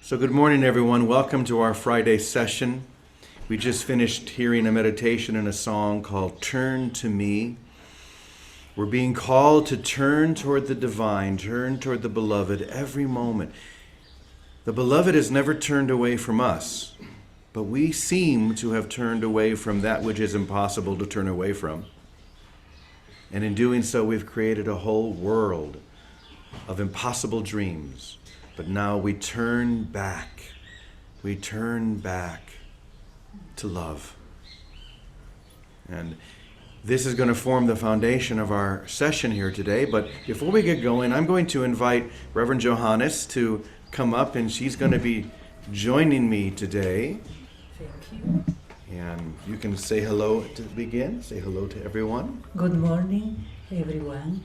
So good morning, everyone. Welcome to our Friday session. We just finished hearing a meditation and a song called Turn to Me. We're being called to turn toward the divine, turn toward the beloved every moment. The beloved has never turned away from us, but we seem to have turned away from that which is impossible to turn away from. And in doing so, we've created a whole world of impossible dreams. But now we turn back. We turn back to love. And this is going to form the foundation of our session here today. But before we get going, I'm going to invite Reverend Johannes to come up, and she's going to be joining me today. Thank you. And you can say hello to begin. Say hello to everyone. Good morning, everyone.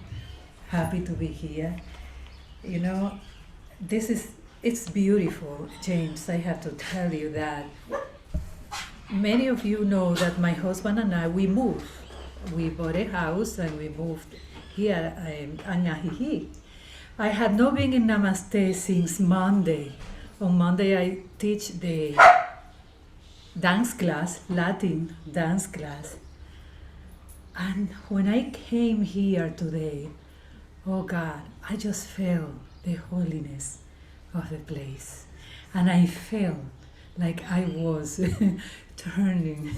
Happy to be here. You know, it's beautiful, James. I have to tell you that many of you know that my husband and I, we moved. We bought a house and we moved here in Anahehi. I had not been in Namaste since Monday. On Monday, I teach the dance class, Latin dance class. And when I came here today, oh God, I just felt the holiness of the place. And I felt like I was turning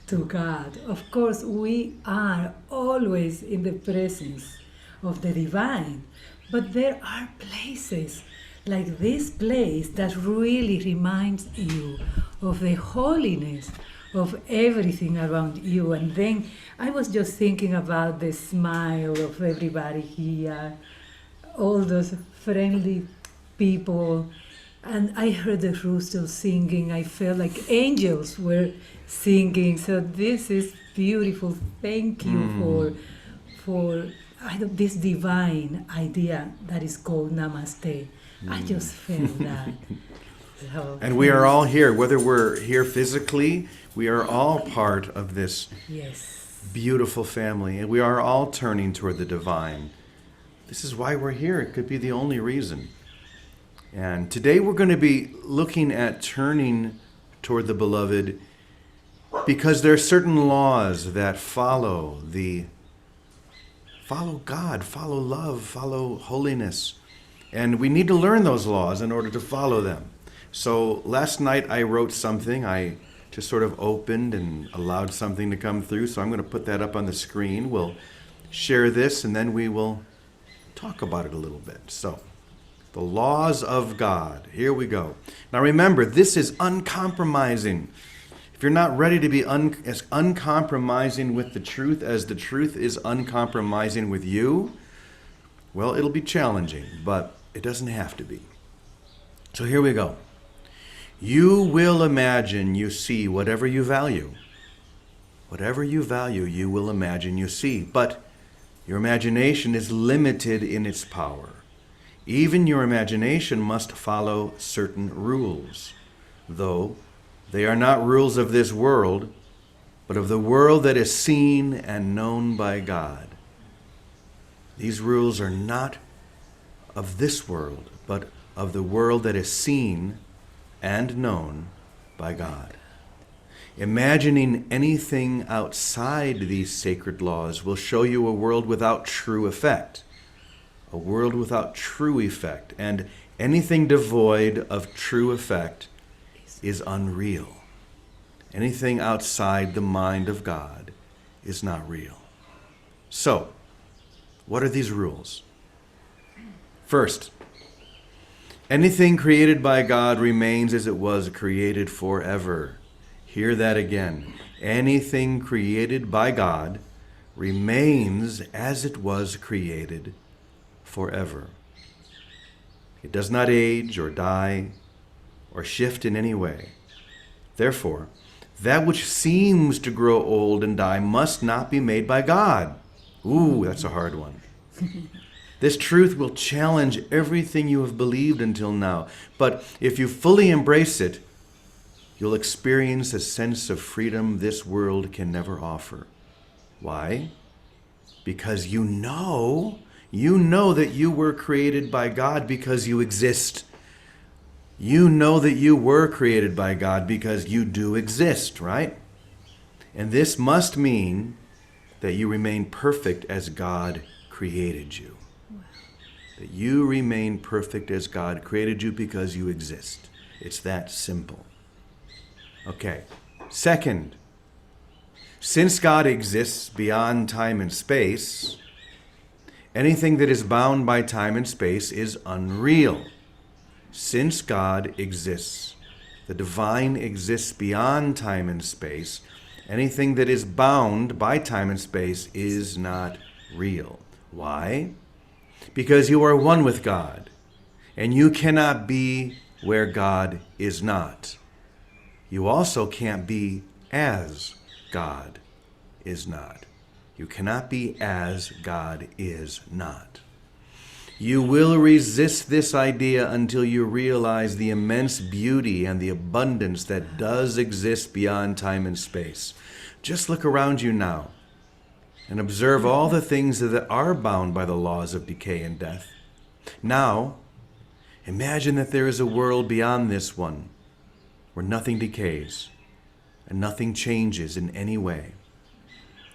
to God. Of course, we are always in the presence of the divine, but there are places like this place that really reminds you of the holiness of everything around you. And then I was just thinking about the smile of everybody here, all those friendly people, and I heard the roosters singing. I felt like angels were singing. So this is beautiful. Thank you for this divine idea that is called Namaste. I just felt that. So, And we are all here, whether we're here physically, we are all part of this yes. beautiful family, and we are all turning toward the divine. This is why we're here. It could be the only reason. And today we're going to be looking at turning toward the beloved because there are certain laws that follow God, follow love, follow holiness. And we need to learn those laws in order to follow them. So last night I wrote something. I just sort of opened and allowed something to come through. So I'm going to put that up on the screen. We'll share this and then we will talk about it a little bit. So, the laws of God. Here we go. Now remember, this is uncompromising. If you're not ready to be as uncompromising with the truth as the truth is uncompromising with you, well, it'll be challenging, but it doesn't have to be. So here we go. You will imagine you see whatever you value. Whatever you value, you will imagine you see. But your imagination is limited in its power. Even your imagination must follow certain rules, though they are not rules of this world, but of the world that is seen and known by God. These rules are not of this world, but of the world that is seen and known by God. Imagining anything outside these sacred laws will show you a world without true effect. A world without true effect, and anything devoid of true effect is unreal. Anything outside the mind of God is not real. So, what are these rules? First, anything created by God remains as it was created forever. Hear that again. Anything created by God remains as it was created forever. It does not age or die or shift in any way. Therefore, that which seems to grow old and die must not be made by God. Ooh, that's a hard one. This truth will challenge everything you have believed until now. But if you fully embrace it, you'll experience a sense of freedom this world can never offer. Why? Because you know that you were created by God because you exist You know that you were created by God because you do exist, right? And this must mean that you remain perfect as God created you. That you remain perfect as God created you because you exist. It's that simple. Okay. Second, since God exists beyond time and space, anything that is bound by time and space is unreal. Since God exists, the divine exists beyond time and space, anything that is bound by time and space is not real. Why? Because you are one with God, and you cannot be where God is not. You also can't be as God is not. You cannot be as God is not. You will resist this idea until you realize the immense beauty and the abundance that does exist beyond time and space. Just look around you now and observe all the things that are bound by the laws of decay and death. Now, imagine that there is a world beyond this one where nothing decays and nothing changes in any way.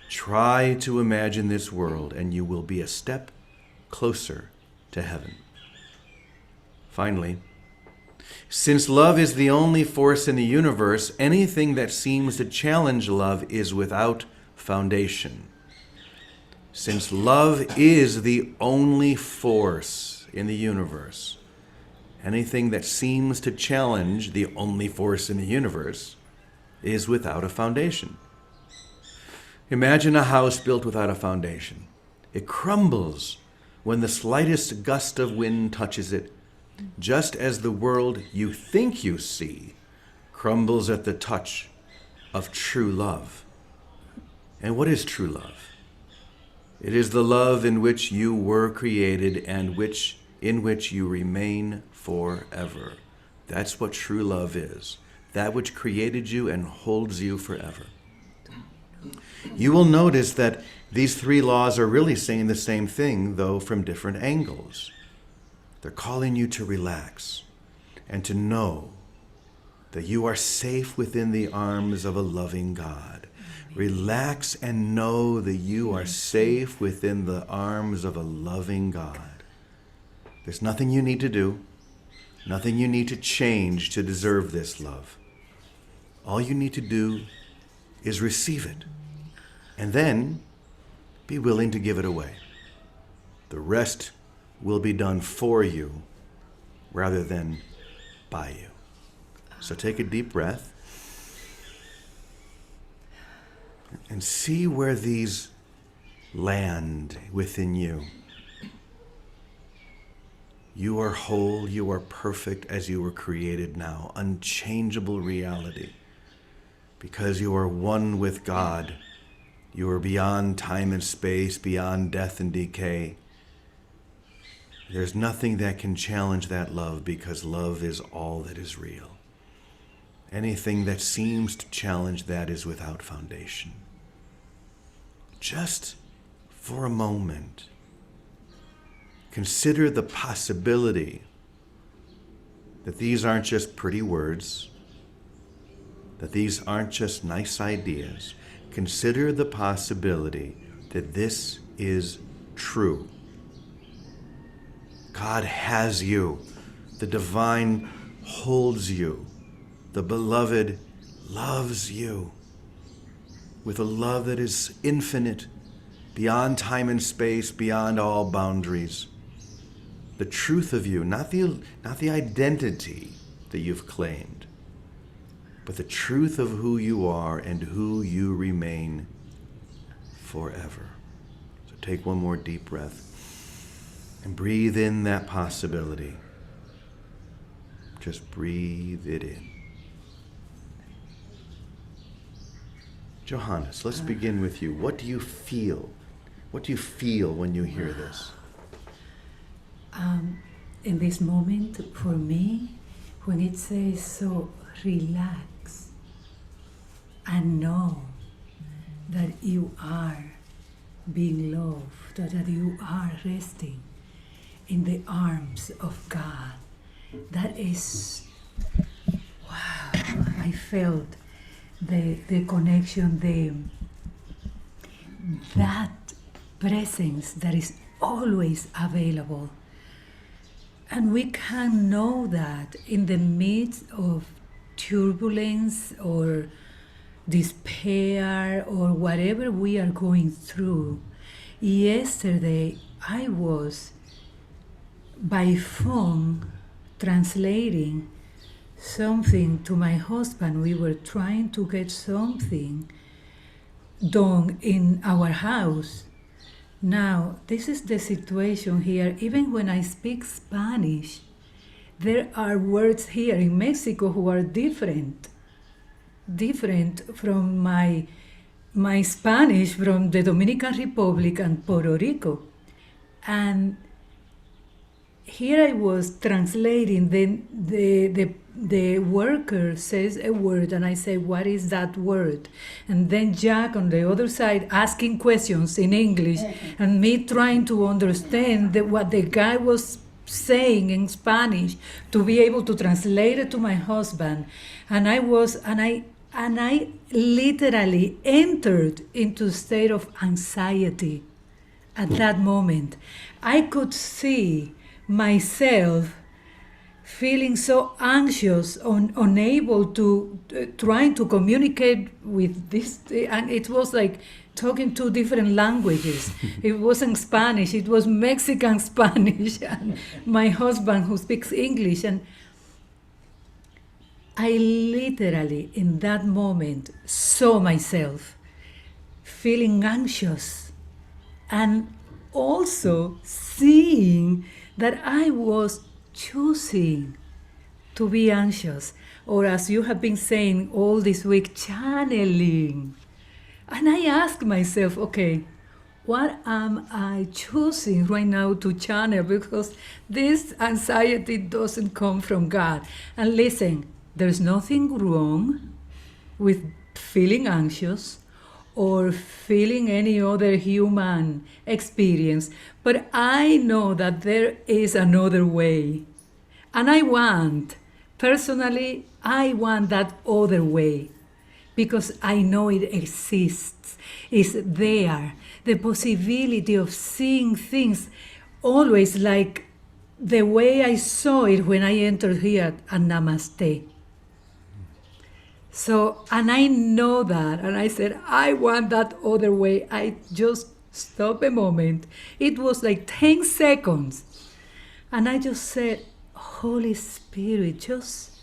Try to imagine this world and you will be a step closer to heaven. Finally, since love is the only force in the universe, anything that seems to challenge love is without foundation. Since love is the only force in the universe, anything that seems to challenge the only force in the universe is without a foundation. Imagine a house built without a foundation. It crumbles when the slightest gust of wind touches it, just as the world you think you see crumbles at the touch of true love. And what is true love? It is the love in which you were created and in which you remain forever. That's what true love is. That which created you and holds you forever. You will notice that these three laws are really saying the same thing, though from different angles. They're calling you to relax and to know that you are safe within the arms of a loving God. Relax and know that you are safe within the arms of a loving God. There's nothing you need to do, nothing you need to change to deserve this love. All you need to do is receive it, and then be willing to give it away. The rest will be done for you rather than by you. So take a deep breath and see where these land within you. You are whole, you are perfect as you were created now, unchangeable reality. Because you are one with God, you are beyond time and space, beyond death and decay. There's nothing that can challenge that love because love is all that is real. Anything that seems to challenge that is without foundation. Just for a moment, consider the possibility that these aren't just pretty words, that these aren't just nice ideas. Consider the possibility that this is true. God has you. The divine holds you. The beloved loves you with a love that is infinite, beyond time and space, beyond all boundaries. The truth of you, not the identity that you've claimed, but the truth of who you are and who you remain forever. So take one more deep breath and breathe in that possibility. Just breathe it in. Johannes, let's begin with you. What do you feel? What do you feel when you hear this? In this moment, for me, when it says so, relax and know that you are being loved, that you are resting in the arms of God. That is I felt the connection, that presence that is always available. And we can know that in the midst of turbulence or despair or whatever we are going through. Yesterday, I was by phone translating something to my husband. We were trying to get something done in our house. Now, this is the situation here. Even when I speak Spanish, there are words here in Mexico who are different from my Spanish from the Dominican Republic and Puerto Rico. And here I was translating, then the worker says a word and I say, what is that word? And then Jack on the other side asking questions in English and me trying to understand what the guy was saying in Spanish to be able to translate it to my husband. And I literally entered into a state of anxiety at that moment. I could see myself feeling so anxious, unable to, trying to communicate with this, and it was like talking two different languages. It wasn't Spanish, it was Mexican Spanish, and my husband who speaks English. And I literally, in that moment, saw myself feeling anxious and also seeing that I was choosing to be anxious, or as you have been saying all this week, channeling. And I asked myself, okay, what am I choosing right now to channel? Because this anxiety doesn't come from God. And listen, there's nothing wrong with feeling anxious or feeling any other human experience, but I know that there is another way. And personally, I want that other way because I know it exists, it's there. The possibility of seeing things always like the way I saw it when I entered here at Namaste. So, and I know that, and I said, I want that other way. I just stopped a moment. It was like 10 seconds. And I just said, Holy Spirit, just,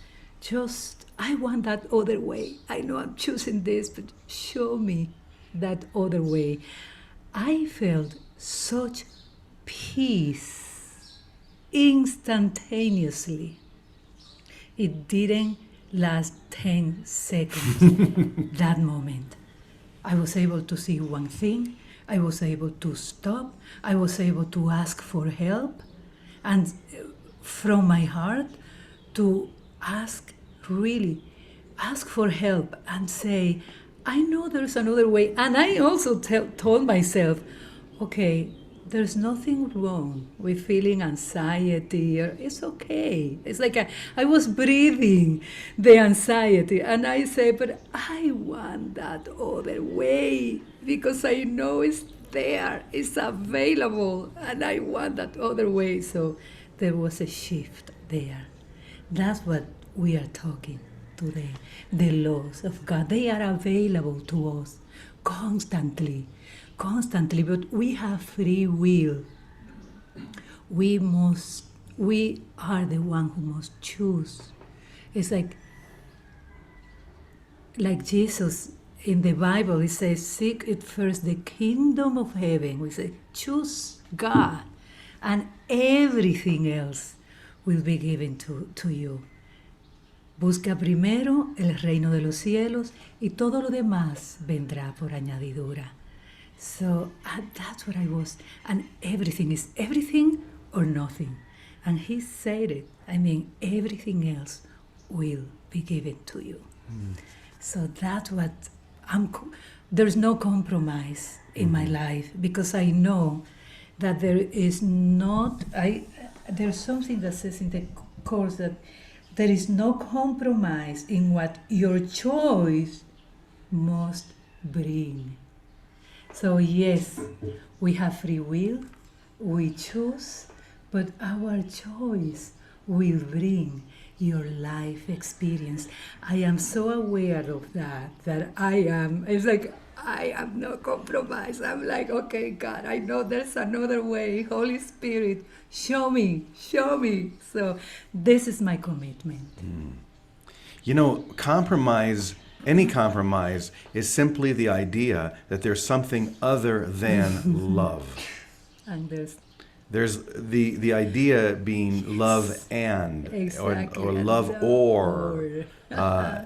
I want that other way. I know I'm choosing this, but show me that other way. I felt such peace instantaneously. It didn't last 10 seconds. That moment, I was able to see one thing. I was able to stop. I was able to ask for help, and from my heart to ask for help and say, I know there's another way. And I also told myself, okay, there's nothing wrong with feeling anxiety, or it's okay. It's like I was breathing the anxiety, and I say, but I want that other way because I know it's there, it's available, and I want that other way. So there was a shift there. That's what we are talking today. The laws of God, they are available to us constantly, but we have free will. We are the one who must choose. It's like Jesus in the Bible, it says, seek it first the kingdom of heaven. We say, choose God, and everything else will be given to you. Busca primero el reino de los cielos y todo lo demás vendrá por añadidura. So that's what I was. And everything is everything or nothing. And he said it. I mean, everything else will be given to you. Mm. So that's what there's no compromise in my life, because I know that there is there's something that says in the course that There is no compromise in what your choice must bring. So, yes, we have free will, we choose, but our choice will bring your life experience. I am so aware of that it's like, I am no compromise. I'm like, okay, God, I know there's another way. Holy Spirit, show me, show me. So, this is my commitment. You know, compromise, any compromise, is simply the idea that there's something other than love. And There's the idea being love and, exactly, or and love the or,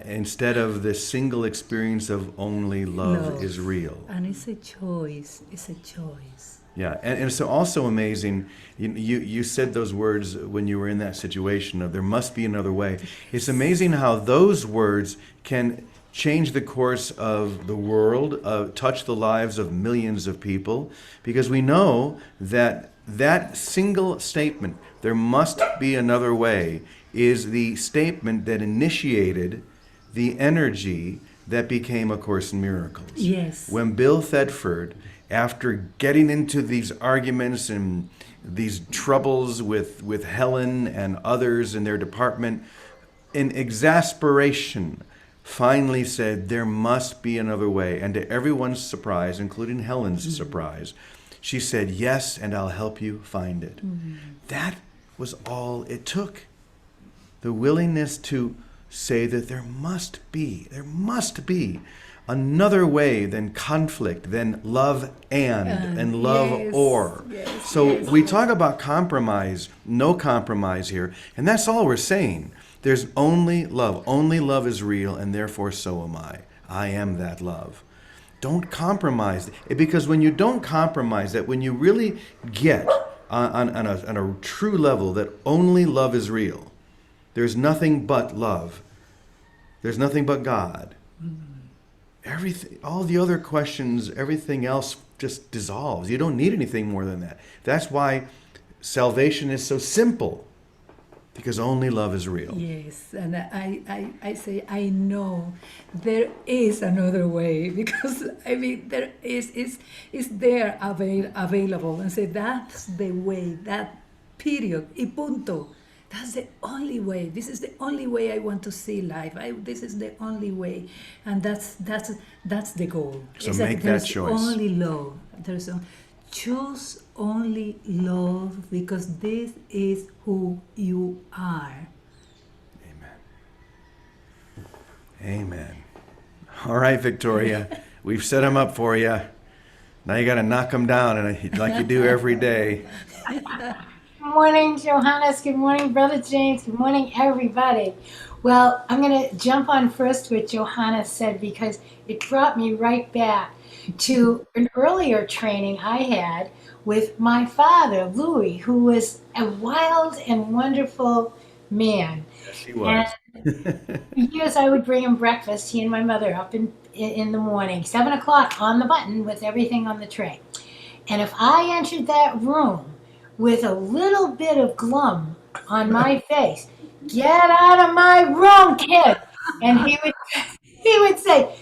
instead of the single experience of only love is real. And it's a choice. It's a choice. Yeah, and it's also amazing. You said those words when you were in that situation of there must be another way. It's amazing how those words can change the course of the world, touch the lives of millions of people, because we know that that single statement, there must be another way, is the statement that initiated the energy that became A Course in Miracles. Yes. When Bill Thetford, after getting into these arguments and these troubles with Helen and others in their department, in exasperation, finally said, there must be another way. And to everyone's surprise, including Helen's surprise, she said, yes, and I'll help you find it. That was all it took. The willingness to say that there must be another way than conflict, than love and love yes, or. yes, So yes. we talk about compromise, no compromise here, and that's all we're saying. There's only love. Only love is real, and therefore so am I. I am that love. Don't compromise. Because when you don't compromise that, when you really get on a true level that only love is real, there's nothing but love. There's nothing but God. Everything, all the other questions, everything else just dissolves. You don't need anything more than that. That's why salvation is so simple. Because only love is real. Yes, and I say, I know there is another way, because I mean, there is there available, and say, that's the way, that period, y punto. That's the only way. This is the only way I want to see life. This is the only way, and that's the goal. So It's make that there's choice. Only love. Choose only love, because this is who you are. Amen. All right, Victoria. We've set them up for you. Now you got to knock them down, and like you do every day. Good morning, Johannes. Good morning, Brother James. Good morning, everybody. Well, I'm going to jump on first what Johannes said, because it brought me right back to an earlier training I had with my father, Louis, who was a wild and wonderful man. Yes, he was. For years, I would bring him breakfast, he and my mother, up in the morning, 7 o'clock on the button with everything on the tray. And if I entered that room with a little bit of glum on my face, get out of my room, kid. And he would say,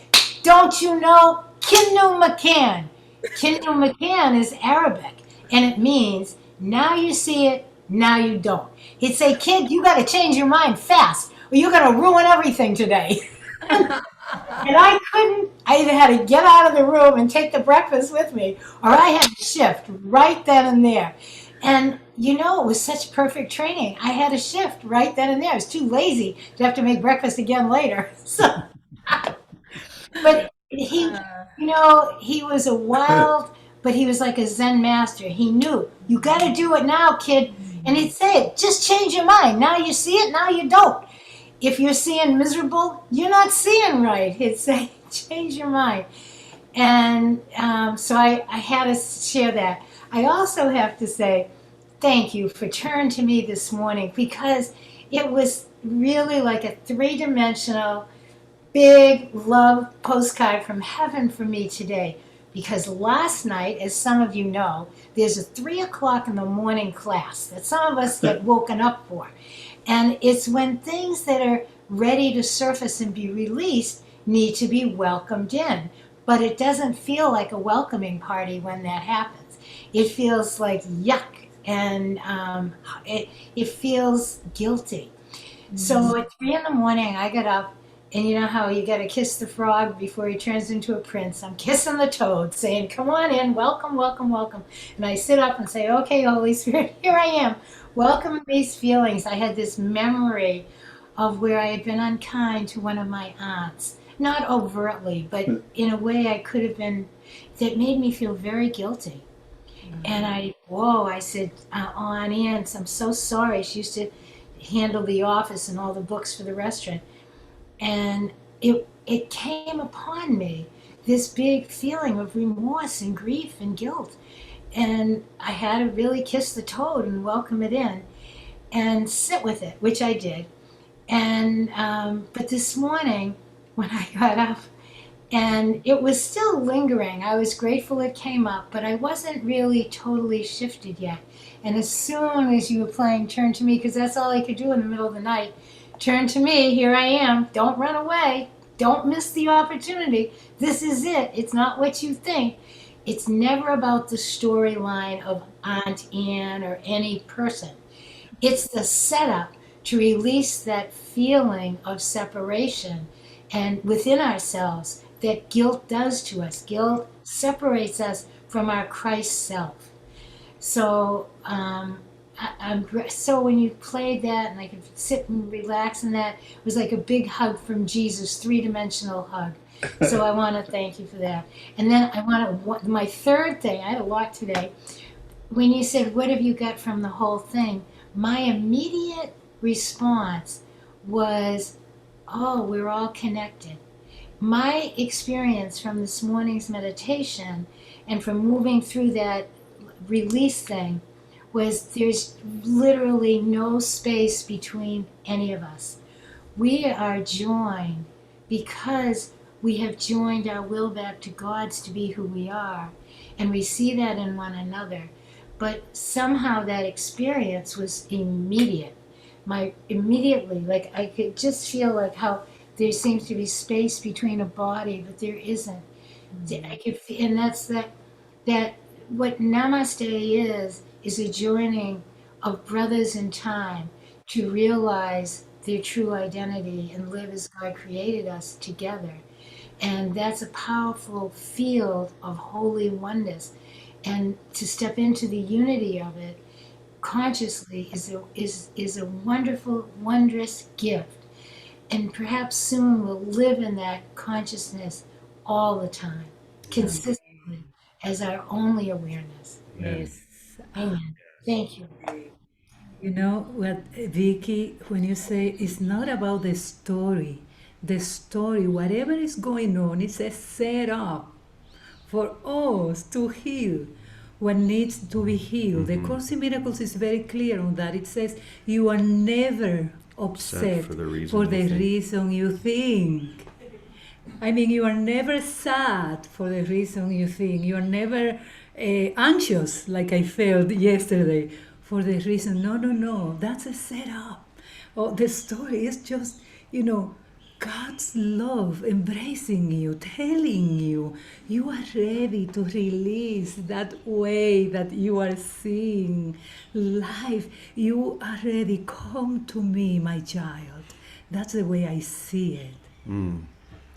don't you know Kinnu Makan? Kinnu Makan is Arabic, and it means now you see it, now you don't. He'd say, kid, you got to change your mind fast, or you're going to ruin everything today. And I couldn't. I either had to get out of the room and take the breakfast with me, or I had to shift right then and there. And you know, it was such perfect training. I had to shift right then and there. I was too lazy to have to make breakfast again later. So, but he, you know, he was a wild, but he was like a Zen master. He knew, you got to do it now, kid. And he'd say, just change your mind. Now you see it, now you don't. If you're seeing miserable, you're not seeing right. He'd say, change your mind. And so I had to share that. I also have to say, thank you for turning to me this morning, because it was really like a three-dimensional, big love postcard from heaven for me today. Because last night, as some of you know, there's a 3 o'clock in the morning class that some of us get woken up for. And it's when things that are ready to surface and be released need to be welcomed in. But it doesn't feel like a welcoming party when that happens. It feels like yuck, and it feels guilty. So at 3 in the morning, I got up, and you know how you got to kiss the frog before he turns into a prince. I'm kissing the toad, saying, "Come on in, welcome, welcome, welcome." And I sit up and say, "Okay, Holy Spirit, here I am, welcome these feelings." I had this memory of where I had been unkind to one of my aunts, not overtly, but in a way I could have been, that made me feel very guilty. And I said, Aunt Anne's, I'm so sorry. She used to handle the office and all the books for the restaurant. And it came upon me, this big feeling of remorse and grief and guilt. And I had to really kiss the toad and welcome it in and sit with it, which I did. And but this morning, when I got up, and it was still lingering. I was grateful it came up, but I wasn't really totally shifted yet. And as soon as you were playing Turn to Me, because that's all I could do in the middle of the night, turn to me, here I am, don't run away, don't miss the opportunity. This is it. It's not what you think. It's never about the storyline of Aunt Anne or any person. It's the setup to release that feeling of separation and within ourselves that guilt does to us. Guilt separates us from our Christ self. So so when you played that and I could sit and relax in that, it was like a big hug from Jesus, three-dimensional hug. So I want to thank you for that. And then my third thing, I had a lot today. When you said, what have you got from the whole thing? My immediate response was, oh, we're all connected. My experience from this morning's meditation and from moving through that release thing was there's literally no space between any of us. We are joined because we have joined our will back to God's to be who we are, and we see that in one another. But somehow that experience was immediate. Immediately, like I could just feel like how there seems to be space between a body, but there isn't. I could, and that's that what Namaste is a joining of brothers in time to realize their true identity and live as God created us together. And that's a powerful field of holy oneness. And to step into the unity of it consciously is a wonderful, wondrous gift. And perhaps soon we'll live in that consciousness all the time, consistently, as our only awareness. Yes. Amen. Thank you. You know what, Vicky, when you say it's not about the story, whatever is going on, it's a setup for us to heal what needs to be healed. The Course in Miracles is very clear on that. It says you are never upset for the reason for you the think. reason you think. I mean, you are never sad for the reason you think. You are never anxious, like I felt yesterday, for the reason. No, no, no. That's a setup. Oh, the story is just, God's love embracing you, telling you you are ready to release that way that you are seeing life. You are ready. Come to me, my child. That's the way I see it.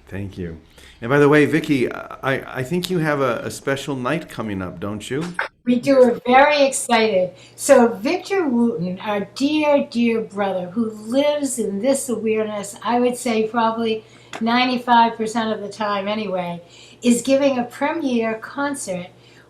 Thank you. And by the way, Vicky, I think you have a special night coming up, don't you? We do. We're very excited. So Victor Wooten, our dear, dear brother who lives in this awareness, I would say probably 95% of the time anyway, is giving a premiere concert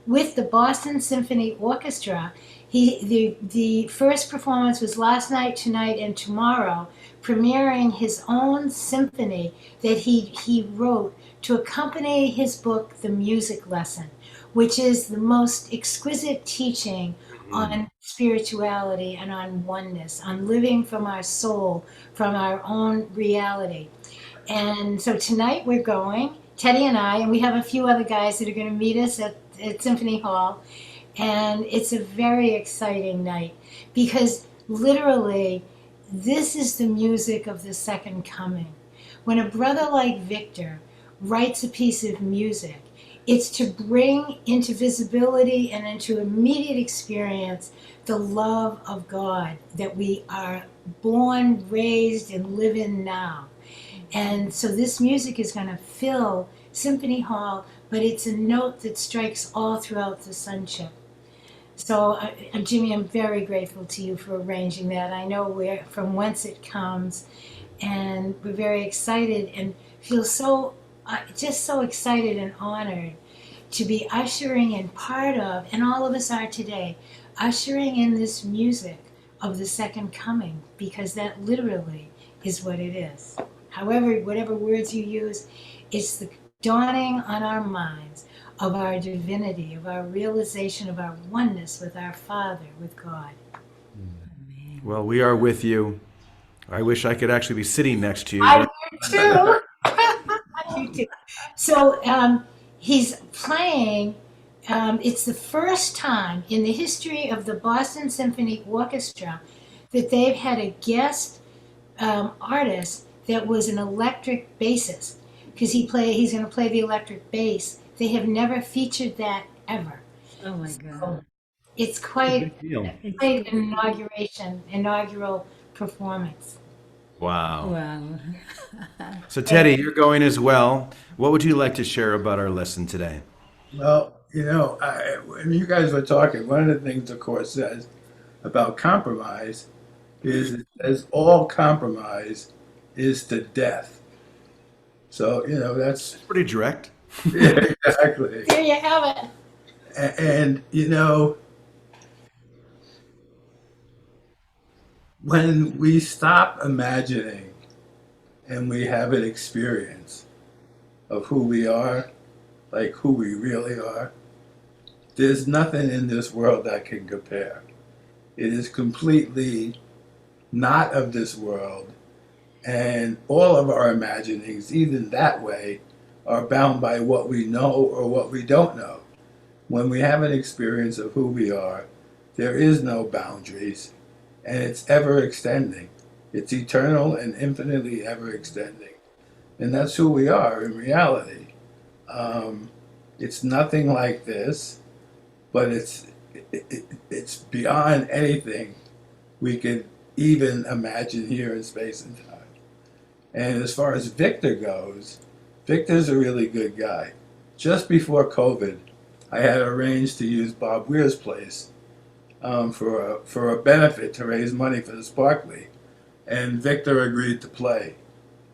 with the Boston Symphony Orchestra. The first performance was last night, tonight, and tomorrow, premiering his own symphony that he wrote to accompany his book, The Music Lesson, which is the most exquisite teaching on spirituality and on oneness, on living from our soul, from our own reality. And so tonight we're going, Teddy and I, and we have a few other guys that are going to meet us at Symphony Hall. And it's a very exciting night because literally This is the music of the second coming. When a brother like Victor writes a piece of music, it's to bring into visibility and into immediate experience the love of God that we are born, raised, and live in now. And so this music is going to fill Symphony Hall, but it's a note that strikes all throughout the sonship. So, Jimmy, I'm very grateful to you for arranging that. I know where from whence it comes, and we're very excited and feel so just so excited and honored to be ushering in part of, and all of us are today, ushering in this music of the second coming, because that literally is what it is. However, whatever words you use, it's the dawning on our minds of our divinity, of our realization of our oneness with our Father, with God. Well, we are with you. I wish I could actually be sitting next to you. I do too. I do too. So he's playing. It's the first time in the history of the Boston Symphony Orchestra that they've had a guest artist that was an electric bassist, because he's going to play the electric bass. They have never featured that ever. Oh my So God. it's quite Big deal. an inaugural performance. Wow. Wow. So, Teddy, you're going as well. What would you like to share about our lesson today? Well, when you guys were talking, one of the things the Course says about compromise is it says all compromise is to death. So, that's Pretty direct. yeah, exactly. There you have it. And, when we stop imagining and we have an experience of who we are, like who we really are, there's nothing in this world that can compare. It is completely not of this world, and all of our imaginings, even that way, are bound by what we know or what we don't know. When we have an experience of who we are, there is no boundaries, and it's ever extending. It's eternal and infinitely ever extending. And that's who we are in reality. It's nothing like this, but it's beyond anything we could even imagine here in space and time. And as far as Victor goes, Victor's a really good guy. Just before COVID, I had arranged to use Bob Weir's place for a benefit to raise money for the Sparkley, and Victor agreed to play.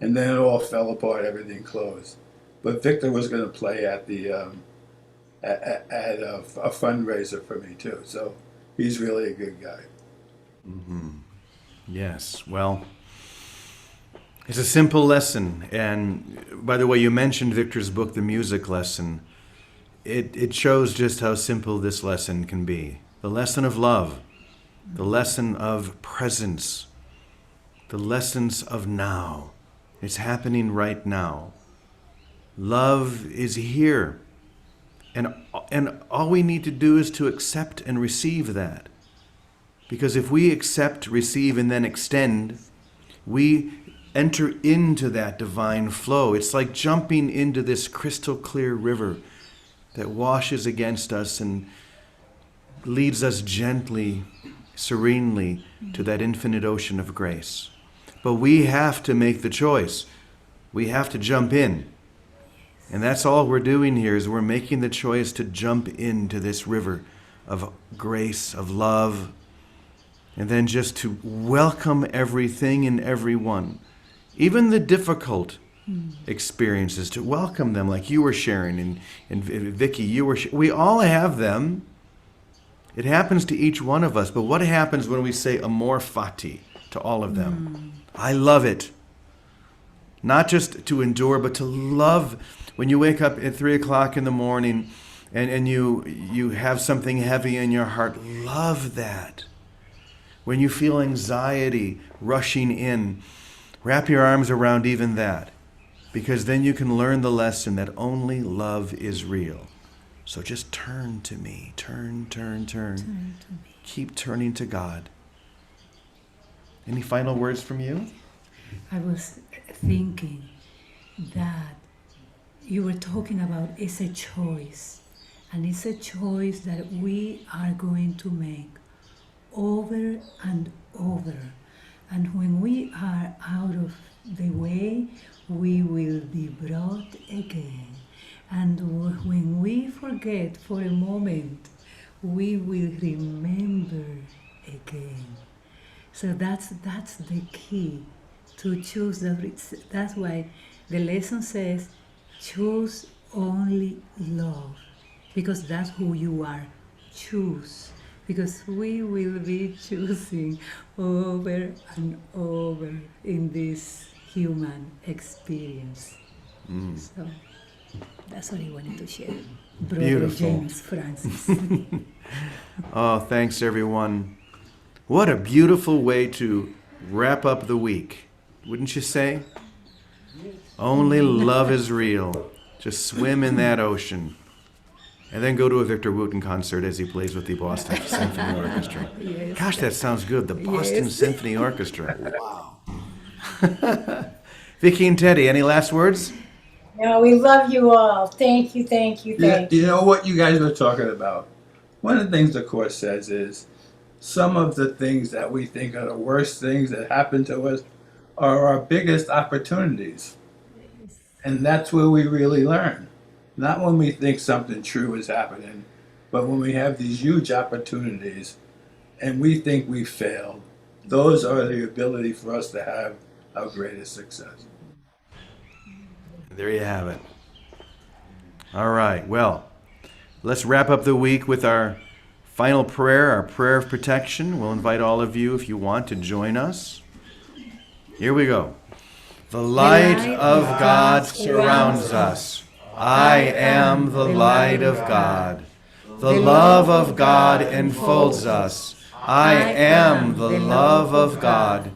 And then it all fell apart. Everything closed. But Victor was going to play at the at a fundraiser for me too. So he's really a good guy. Yes. Well, it's a simple lesson. And by the way, you mentioned Victor's book, The Music Lesson. It shows just how simple this lesson can be. The lesson of love, the lesson of presence, the lessons of now. It's happening right now. Love is here. And all we need to do is to accept and receive that. Because if we accept, receive, and then extend, we enter into that divine flow. It's like jumping into this crystal clear river that washes against us and leads us gently, serenely to that infinite ocean of grace. But we have to make the choice. We have to jump in. And that's all we're doing here, is we're making the choice to jump into this river of grace, of love, and then just to welcome everything and everyone, even the difficult experiences, to welcome them, like you were sharing, and Vicky, you were we all have them. It happens to each one of us, but what happens when we say amor fati to all of them? I love it. Not just to endure, but to love. When you wake up at 3 o'clock in the morning and you have something heavy in your heart, love that. When you feel anxiety rushing in, wrap your arms around even that, because then you can learn the lesson that only love is real. So just turn to me. Turn. Turn to me. Keep turning to God. Any final words from you? I was thinking that you were talking about it's a choice, and it's a choice that we are going to make over and over. And when we are out of the way, we will be brought again. And when we forget for a moment, we will remember again. So that's the key, to choose that's why the lesson says choose only love, because that's who you are. Choose, because we will be choosing over and over in this human experience. So that's what I wanted to share. Brother Beautiful. James Francis. Oh, thanks everyone. What a beautiful way to wrap up the week, wouldn't you say? Only love is real. Just swim in that ocean. And then go to a Victor Wooten concert as he plays with the Boston Symphony Orchestra. Yes. Gosh, that sounds good. The Boston Yes. Symphony Orchestra. Wow. Vicky and Teddy, any last words? No, we love you all. Thank you, thank you, Yeah, thank you. you know what you guys were talking about? One of the things the Course says is some of the things that we think are the worst things that happen to us are our biggest opportunities. And that's where we really learn. Not when we think something true is happening, but when we have these huge opportunities and we think we failed. Those are the ability for us to have our greatest success. There you have it. All right, well, let's wrap up the week with our final prayer, our prayer of protection. We'll invite all of you, if you want, to join us. Here we go. The light of God surrounds us. I am the light of God. The love of God enfolds us. I am the love of God.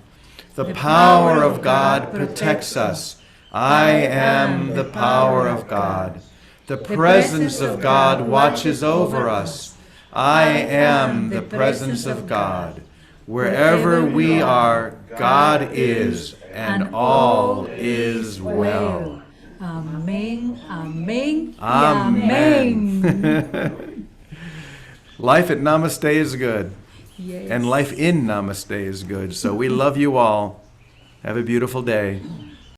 The power of God protects us. I am the power of God. The presence of God watches over us. I am the presence of God. Wherever we are, God is, and all is well. Amen, amen, Amen. amen. Life at Namaste is good, Yes. and life in Namaste is good. So we love you all. Have a beautiful day.